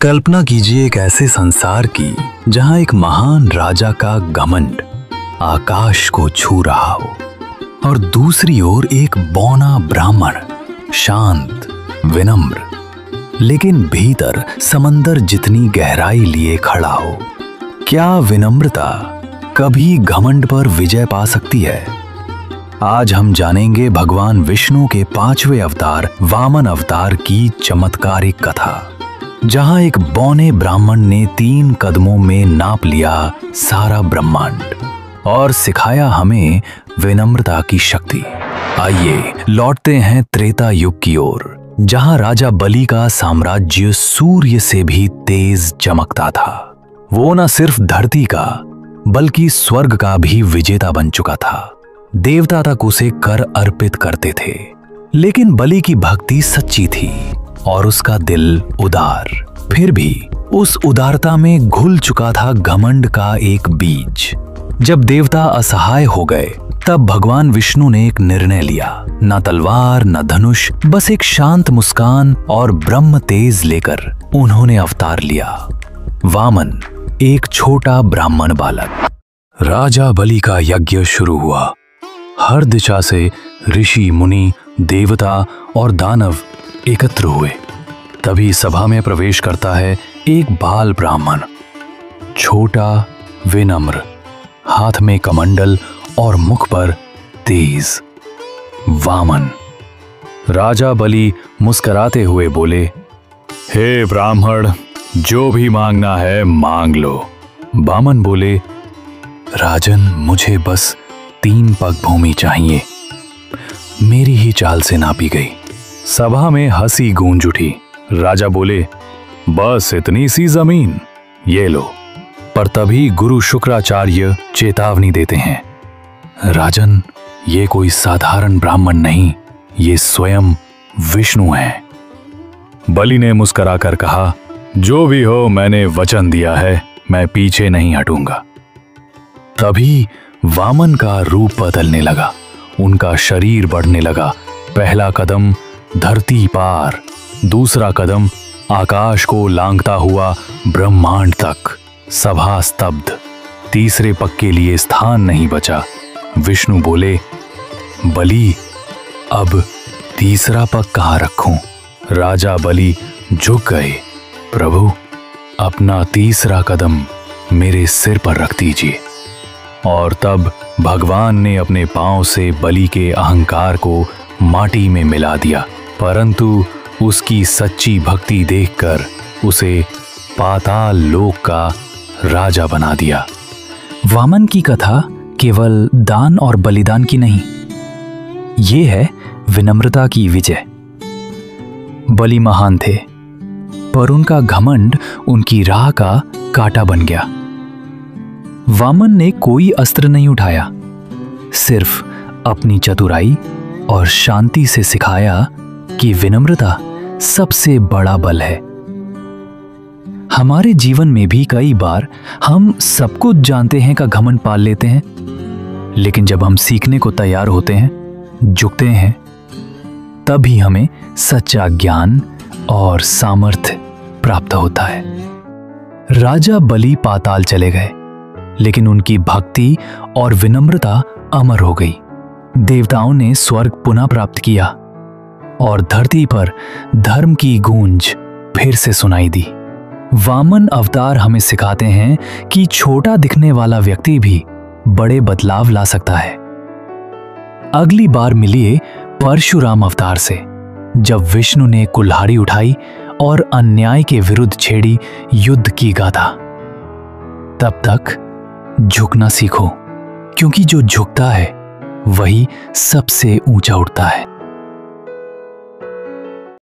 कल्पना कीजिए एक ऐसे संसार की जहां एक महान राजा का घमंड आकाश को छू रहा हो और दूसरी ओर एक बौना ब्राह्मण शांत विनम्र लेकिन भीतर समंदर जितनी गहराई लिए खड़ा हो। क्या विनम्रता कभी घमंड पर विजय पा सकती है? आज हम जानेंगे भगवान विष्णु के 5वें अवतार वामन अवतार की चमत्कारिक कथा, जहां एक बौने ब्राह्मण ने 3 कदमों में नाप लिया सारा ब्रह्मांड और सिखाया हमें विनम्रता की शक्ति। आइए लौटते हैं त्रेता युग की ओर, जहां राजा बलि का साम्राज्य सूर्य से भी तेज चमकता था। वो न सिर्फ धरती का बल्कि स्वर्ग का भी विजेता बन चुका था। देवता तक उसे कर अर्पित करते थे, लेकिन बलि की भक्ति सच्ची थी और उसका दिल उदार। फिर भी उस उदारता में घुल चुका था घमंड का एक बीज। जब देवता असहाय हो गए तब भगवान विष्णु ने एक निर्णय लिया। न तलवार न धनुष, बस एक शांत मुस्कान और ब्रह्म तेज लेकर उन्होंने अवतार लिया। वामन, एक छोटा ब्राह्मण बालक। राजा बलि का यज्ञ शुरू हुआ। हर दिशा से ऋषि मुनि देवता और दानव एकत्र हुए। तभी सभा में प्रवेश करता है एक बाल ब्राह्मण, छोटा विनम्र, हाथ में कमंडल और मुख पर तेज। वामन। राजा बलि मुस्कुराते हुए बोले, हे ब्राह्मण, जो भी मांगना है मांग लो। वामन बोले, राजन, मुझे बस 3 पग भूमि चाहिए। मेरी ही चाल से नापी गई। सभा में हंसी गूंज उठी। राजा बोले, बस इतनी सी जमीन, ये लो। पर तभी गुरु शुक्राचार्य चेतावनी देते हैं, राजन, ये कोई साधारण ब्राह्मण नहीं, ये स्वयं विष्णु हैं। बलि ने मुस्कुराकर कहा, जो भी हो, मैंने वचन दिया है, मैं पीछे नहीं हटूंगा। तभी वामन का रूप बदलने लगा, उनका शरीर बढ़ने लगा। पहला कदम धरती पार, दूसरा कदम आकाश को लांघता हुआ ब्रह्मांड तक। सभा स्तब्ध। तीसरे पग के लिए स्थान नहीं बचा। विष्णु बोले, बलि, अब तीसरा पग कहाँ रखूं? राजा बलि झुक गए। प्रभु, अपना तीसरा कदम मेरे सिर पर रख दीजिए। और तब भगवान ने अपने पांव से बलि के अहंकार को माटी में मिला दिया, परंतु उसकी सच्ची भक्ति देखकर उसे पाताल लोक का राजा बना दिया। वामन की कथा केवल दान और बलिदान की नहीं, ये है विनम्रता की विजय। बलि महान थे, पर उनका घमंड उनकी राह का कांटा बन गया। वामन ने कोई अस्त्र नहीं उठाया, सिर्फ अपनी चतुराई और शांति से सिखाया कि विनम्रता सबसे बड़ा बल है। हमारे जीवन में भी कई बार हम सब कुछ जानते हैं का घमंड पाल लेते हैं, लेकिन जब हम सीखने को तैयार होते हैं, झुकते हैं, तभी हमें सच्चा ज्ञान और सामर्थ्य प्राप्त होता है। राजा बलि पाताल चले गए, लेकिन उनकी भक्ति और विनम्रता अमर हो गई। देवताओं ने स्वर्ग पुनः प्राप्त किया और धरती पर धर्म की गूंज फिर से सुनाई दी। वामन अवतार हमें सिखाते हैं कि छोटा दिखने वाला व्यक्ति भी बड़े बदलाव ला सकता है। अगली बार मिलिए परशुराम अवतार से, जब विष्णु ने कुल्हाड़ी उठाई और अन्याय के विरुद्ध छेड़ी युद्ध की गाथा। तब तक झुकना सीखो, क्योंकि जो झुकता है वही सबसे ऊंचा उठता है।